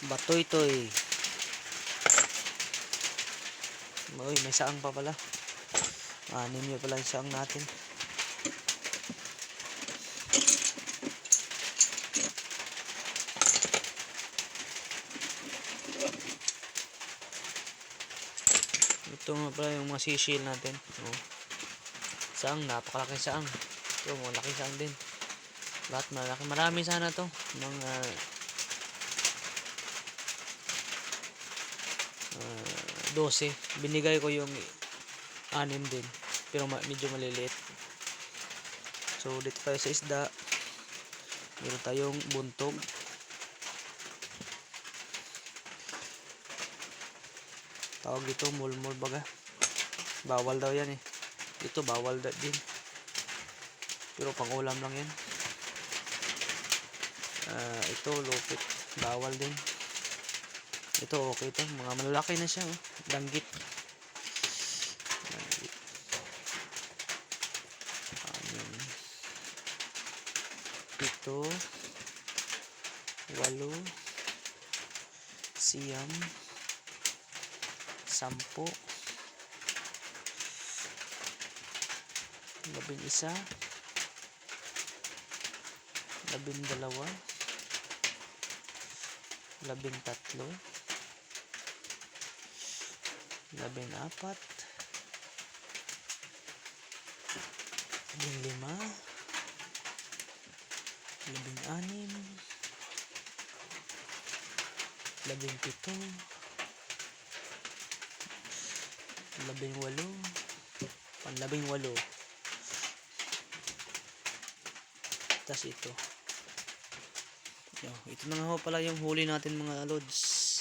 Batoy-toy. Uy, may saang pa pala. Anim yun pala yung saang natin. Ito nga pala yung mga sisil natin. Oh. Saang, napakalaki saang. Ito, malaki saang din. Lahat malaki. Marami sana to. Mga 12. Binigay ko yung 6 din. Pero medyo maliliit. So, dito tayo sa isda. Meron tayong buntog. Tawag dito, mulmul baga. Bawal daw yan eh. Dito, bawal din. Pero pang ulam lang yan. Ito, lupit. Bawal din. Ito, okay ito. Mga malalaki na siya. Oh. Danggit. Ito. 8. 9. 10. 11. 12. 13. 14. 15. 16. 17. 18. 18. Tas ito. Ito na nga ho pala yung huli natin mga lods.